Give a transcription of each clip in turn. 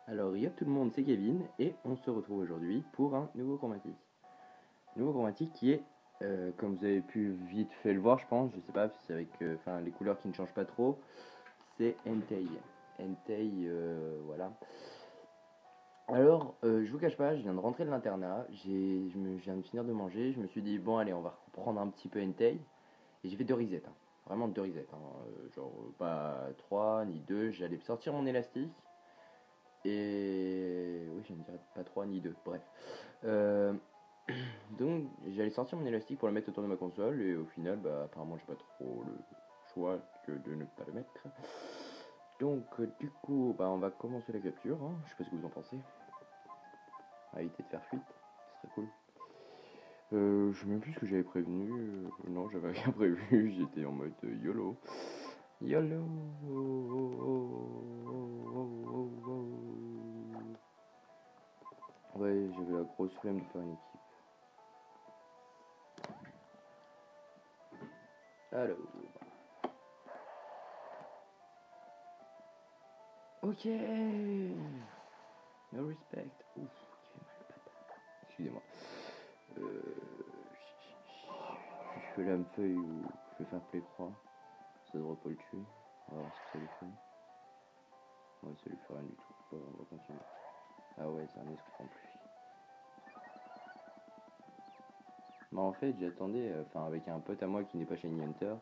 Alors, y'a tout le monde, c'est Kevin, et on se retrouve aujourd'hui pour un nouveau chromatique. Nouveau chromatique qui est, comme vous avez pu vite fait le voir, je pense, je sais pas, c'est avec les couleurs qui ne changent pas trop, c'est Entei. Entei, voilà. Alors, je vous cache pas, je viens de rentrer de l'internat, je viens de finir de manger, je me suis dit, bon, allez, on va reprendre un petit peu Entei, et j'ai fait 2 resets, hein. Vraiment 2 resets, hein. Genre pas 3 ni 2, j'allais sortir mon élastique. Et oui, je ne dirais pas 3 ni 2, bref. Euh, donc j'allais sortir mon élastique pour le mettre autour de ma console et au final, bah, apparemment, j'ai pas trop le choix que de ne pas le mettre. Donc du coup, bah, on va commencer la capture, hein. Je sais pas ce que vous en pensez. À éviter de faire fuite, ce serait cool. Je sais même plus ce que j'avais prévenu. Non, j'avais rien prévu. J'étais en mode YOLO. YOLO. Ouais, j'avais la grosse flemme de faire une équipe. Alors. Ok. No respect. Ouf, il fait mal patate. Excusez-moi. Je fais la feuille ou je vais faire play croix. Ça devrait pas le tuer. On va voir ce que ça lui fait. Ouais, ça lui fait rien du tout. Bon, on va continuer. Ah ouais, c'est un escroc en plus. Bah en fait, j'attendais, avec un pote à moi qui n'est pas Shiny Hunter,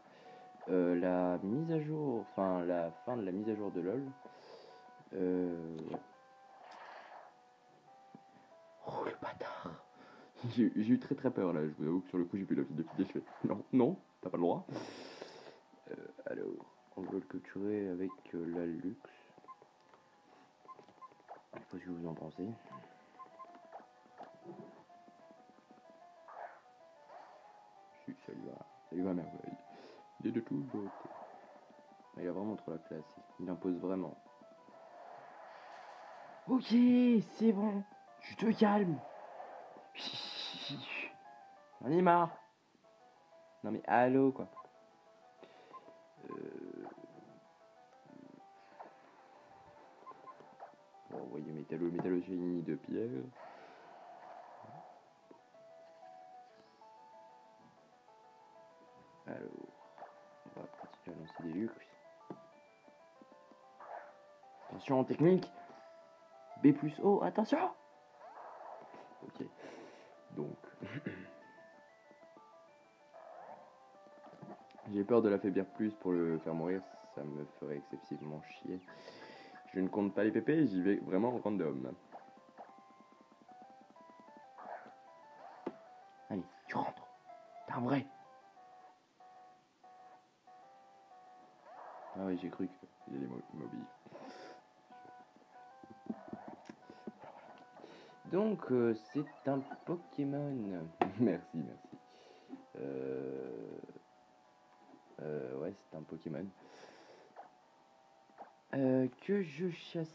la mise à jour, la fin de la mise à jour de LoL. Ouais. Oh le bâtard. J'ai eu très très peur là, je vous avoue que sur le coup j'ai vu la vidéo de je fais non, non, t'as pas le droit. Alors, on va le capturer avec la luxe. Je sais pas ce que vous en pensez. Si, ça lui va merveille. Il est de toute beauté. Il a vraiment trop la classe, il impose vraiment. Ok, c'est bon, je te calme. On y marre. Non mais allô quoi. Bon, vous voyez métallogénie de pierre. Alors, on va continuer à lancer des luxe. Attention, technique. B plus O, attention. Ok, donc j'ai peur de l'affaiblir plus pour le faire mourir, ça me ferait excessivement chier. Je ne compte pas les PP, j'y vais vraiment random. Allez, tu rentres. T'es un vrai. Ah oui, j'ai cru qu'il allait m'obéir. Donc, c'est un Pokémon. Merci, merci. Ouais, c'est un Pokémon. Que je chasse.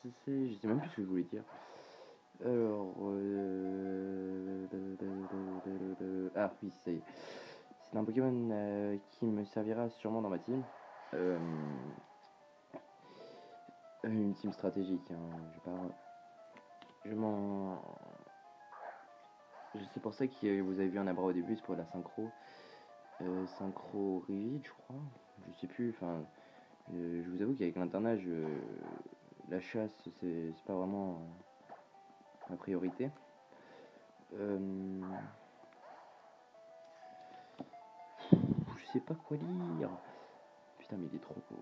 Je sais même plus ce que je voulais dire. Alors. Ah oui, ça y est. C'est un Pokémon qui me servira sûrement dans ma team. Euh, une team stratégique. Hein. Je m'en. C'est pour ça que vous avez vu un abra au début, c'est pour la synchro. Synchro rigide, je crois. Je sais plus. Je vous avoue qu'avec l'internat, la chasse, c'est pas vraiment ma priorité. Je sais pas quoi lire. Putain, mais il est trop beau.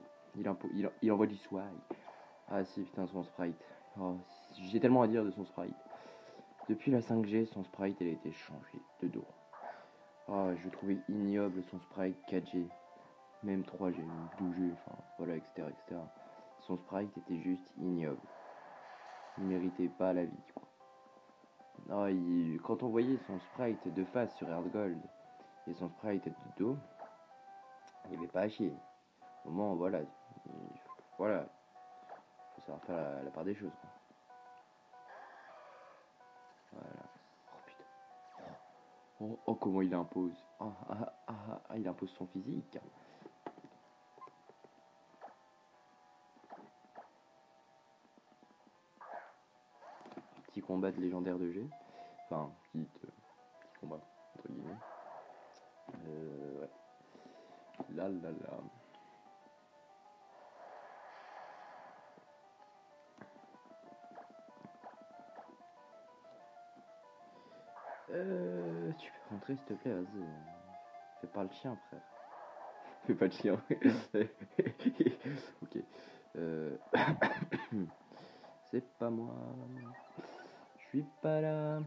Il envoie du swag. Ah si, putain, son sprite. Oh, j'ai tellement à dire de son sprite. Depuis la 5G, son sprite, il a été changé de dos. Oh, je trouvais ignoble son sprite 4G. Même 3G, 12G, voilà, etc., etc. Son sprite était juste ignoble. Il méritait pas la vie, quoi. Oh, quand on voyait son sprite de face sur Earth Gold et son sprite de dos, il n'y avait pas à chier. Au moins, voilà. Voilà. Faut savoir faire la part des choses, quoi. Voilà. Oh putain. Oh, comment il impose. Il impose son physique. qui combattent légendaires de G. Enfin, qui combattent, entre guillemets. Ouais. Là, là, là. Tu peux rentrer s'il te plaît, vas-y. Fais pas le chien, frère. Fais pas le chien. Ok. C'est pas moi. Je suis pas là.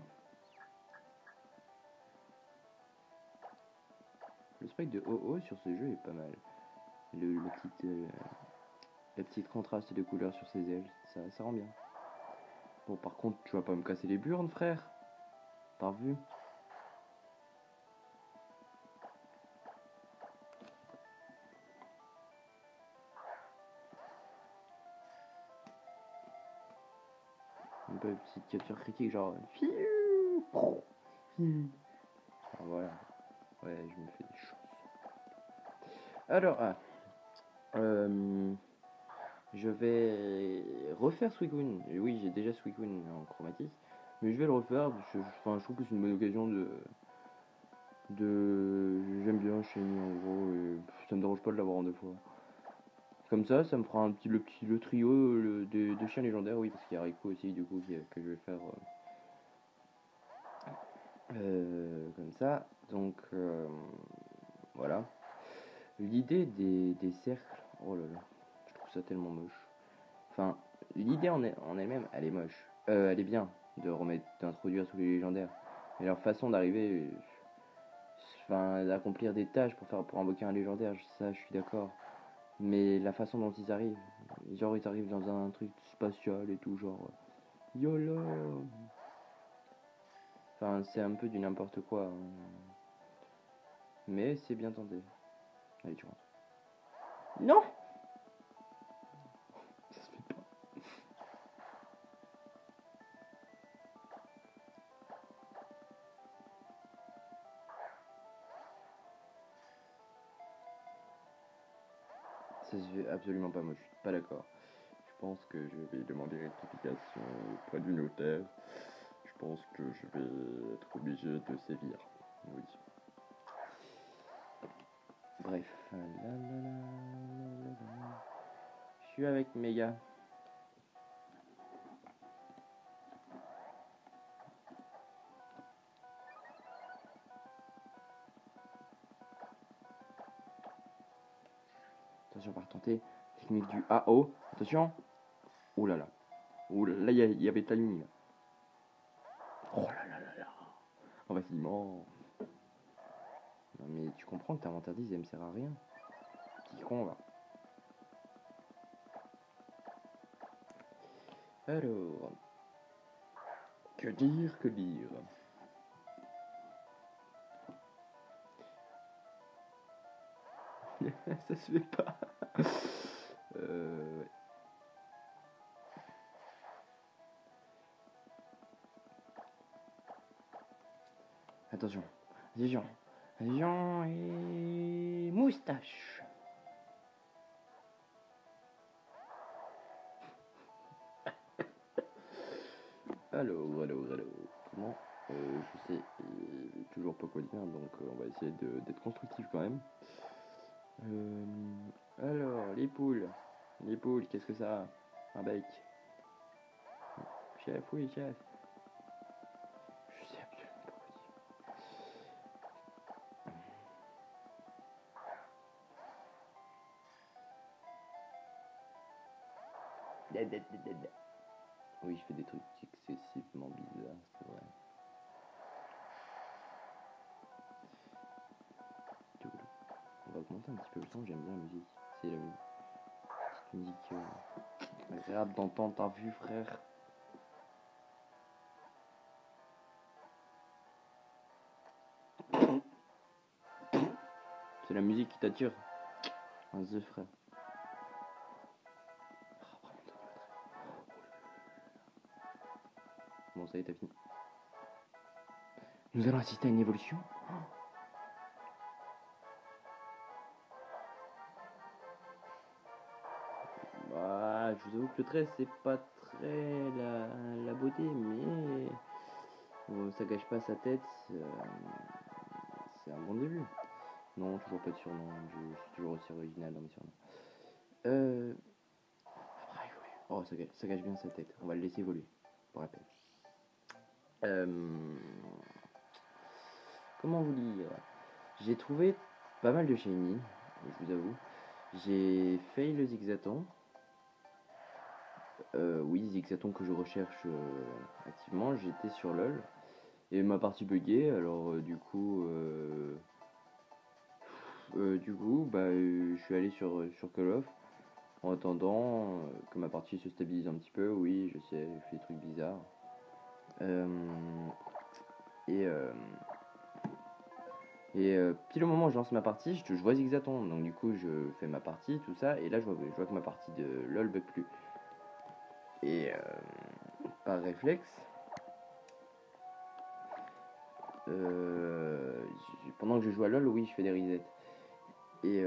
Le sprite de OO sur ce jeu est pas mal. Le petit contraste de couleurs sur ses ailes, ça rend bien. Bon, par contre, tu vas pas me casser les burnes, frère. T'as vu? Une petite capture critique, genre. Ah, voilà. Ouais, je me fais des choses. Alors, je vais refaire Suicune. Oui, j'ai déjà Suicune en chromatique, mais je vais le refaire. Je trouve que c'est une bonne occasion j'aime bien Shiny en gros, et ça me dérange pas de l'avoir en 2 fois. Comme ça me fera le trio de chiens légendaires, oui, parce qu'il y a Rico aussi, du coup, que je vais faire comme ça. Donc, voilà. L'idée des cercles, oh là là, je trouve ça tellement moche. Enfin, l'idée en elle-même, elle est moche. Elle est bien d'introduire tous les légendaires. Mais leur façon d'arriver, enfin, d'accomplir des tâches pour invoquer un légendaire, ça, je suis d'accord. Mais la façon dont ils arrivent, genre ils arrivent dans un truc spatial et tout, genre YOLO. Enfin, c'est un peu du n'importe quoi, hein. Mais c'est bien tenté. Allez, tu rentres. Non. Ça se fait pas. Ça se fait absolument pas, moi je suis pas d'accord. Je pense que je vais demander rectification auprès du notaire. Je pense que je vais être obligé de sévir. Oui. Bref. Je suis avec Méga. Attention, on va retenter. Technique du AO. Attention. Oh là là. Oh là là, il y avait ta ligne. Oh là là là là. Oh, vas-y, non. Non, mais tu comprends que t'inventes un 10, elle me sert à rien. Petit con, va. Alors. Que dire, que dire. Ça se fait pas. Ouais. Attention. Attention. Attention et... Moustache. Alors. Comment je sais toujours pas quoi dire, donc on va essayer d'être constructif quand même. Alors, les poules. Les poules, qu'est-ce que ça a? Un bec. Chef, oui, chef. Je sais absolument pas quoi dire. Oui, je fais des trucs excessivement bizarres, c'est vrai. On va augmenter un petit peu le son, j'aime bien la musique. C'est la petite musique agréable d'entendre, t'as vu, frère? C'est la musique qui t'attire. Un The, frère. Bon, ça y est, t'as fini. Nous allons assister à une évolution. Bah, je vous avoue que le trait c'est pas très la beauté, mais bon, ça gâche pas sa tête, c'est un bon début. Non, toujours pas de surnom, je suis toujours aussi original dans mes surnoms. Euh, Après, ouais. Oh, ça gâche bien sa tête, on va le laisser évoluer, pour rappel. Euh, Comment vous dire? J'ai trouvé pas mal de shiny, je vous avoue. J'ai fail le Zigzaton. Oui, Zigzaton que je recherche activement. J'étais sur LoL. Et ma partie buggée, alors je suis allé sur Call of en attendant que ma partie se stabilise un petit peu. Oui, je sais, je fais des trucs bizarres. Euh, et pile au moment où je lance ma partie, je vois Zigzaton. Donc du coup, je fais ma partie, tout ça. Et là, je vois que ma partie de LoL bug plus. Et par réflexe, pendant que je joue à LoL, oui, je fais des resets. Et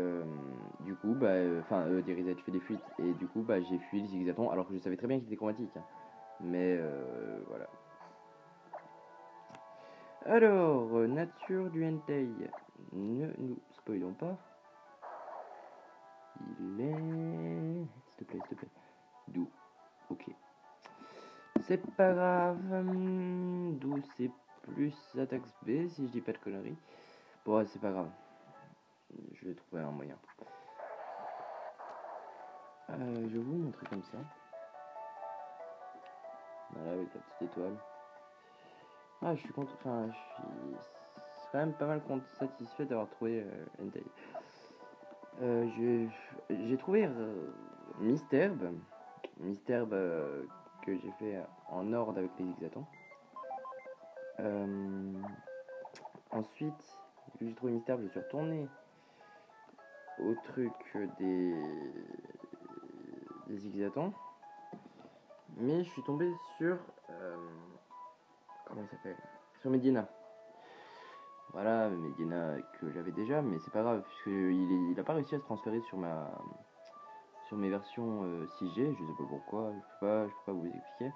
du coup, des resets, je fais des fuites. Et du coup, j'ai fui le Zigzaton, alors que je savais très bien qu'il était chromatique. Hein. Mais voilà. Alors, nature du Entei. Ne nous spoilons pas. Il est. S'il te plaît, s'il te plaît. Doux. Ok. C'est pas grave. Doux, c'est plus attaque B, si je dis pas de conneries. Bon, c'est pas grave. Je vais trouver un moyen. Je vais vous montrer comme ça. Voilà, avec la petite étoile. Ah, je suis content. Enfin, je suis quand même pas mal satisfait d'avoir trouvé Entei. J'ai trouvé Misterbe. Misterbe que j'ai fait en ordre avec les Zigzatons. Ensuite, vu que j'ai trouvé Misterbe, je suis retourné au truc des Zigzatons. Mais je suis tombé sur. Comment il s'appelle? Sur Medina. Voilà, Medina que j'avais déjà, mais c'est pas grave, puisqu'il a pas réussi à se transférer sur mes versions 6G, je sais pas pourquoi, je peux pas vous expliquer.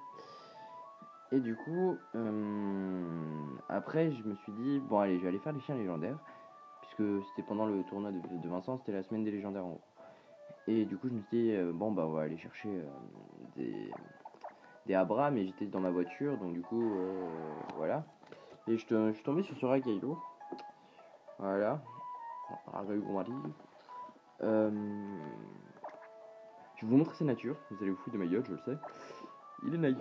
Et du coup, après je me suis dit, bon allez, je vais aller faire les chiens légendaires, puisque c'était pendant le tournoi de Vincent, c'était la semaine des légendaires en gros. Et du coup je me suis dit, bon bah on va aller chercher des Abra, mais j'étais dans ma voiture, donc du coup, voilà. Et je suis tombé sur ce Rakailo, voilà, Rakailo Gromari. Je vais vous montrer sa nature, vous allez vous foutre de ma gueule, je le sais. Il est naïf.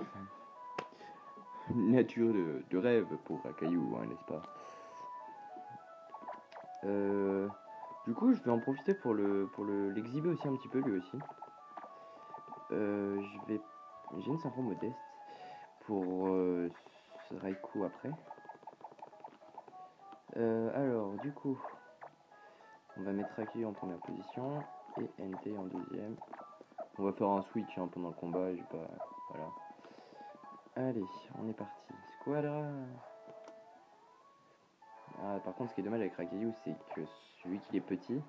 Une nature de rêve pour un caillou, hein, n'est-ce pas? Du coup, je vais en profiter pour l'exhiber aussi un petit peu, lui aussi. J'ai une synchro modeste pour ce Raikou après. Alors, du coup, on va mettre Raikou en première position et NT en deuxième. On va faire un switch hein, pendant le combat, j'ai pas... Voilà. Allez, on est parti. Squadra. Ah, par contre, ce qui est dommage avec Rakayu, c'est que celui qui est petit,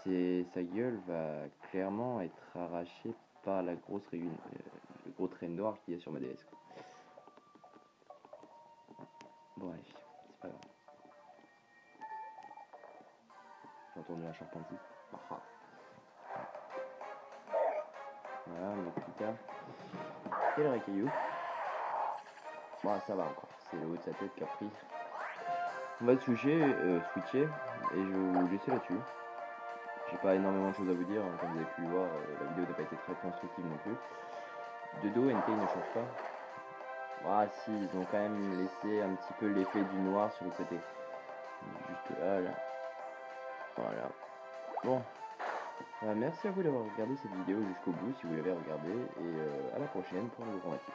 sa gueule va clairement être arrachée par le gros trait noir qu'il y a sur ma DS. Quoi. Bon, allez, c'est pas grave. J'ai entendu la charpentier. Voilà, on a plus tard. Et le Rakayu. Bon, ça va encore. C'est le haut de sa tête qui a pris. On va switcher et je vais vous laisser là-dessus. J'ai pas énormément de choses à vous dire, hein, comme vous avez pu le voir, la vidéo n'a pas été très constructive non plus. De dos, NT ne change pas. Ah si, ils ont quand même laissé un petit peu l'effet du noir sur le côté. Juste là. Voilà. Bon. Merci à vous d'avoir regardé cette vidéo jusqu'au bout si vous l'avez regardé. Et à la prochaine pour un nouveau formatif.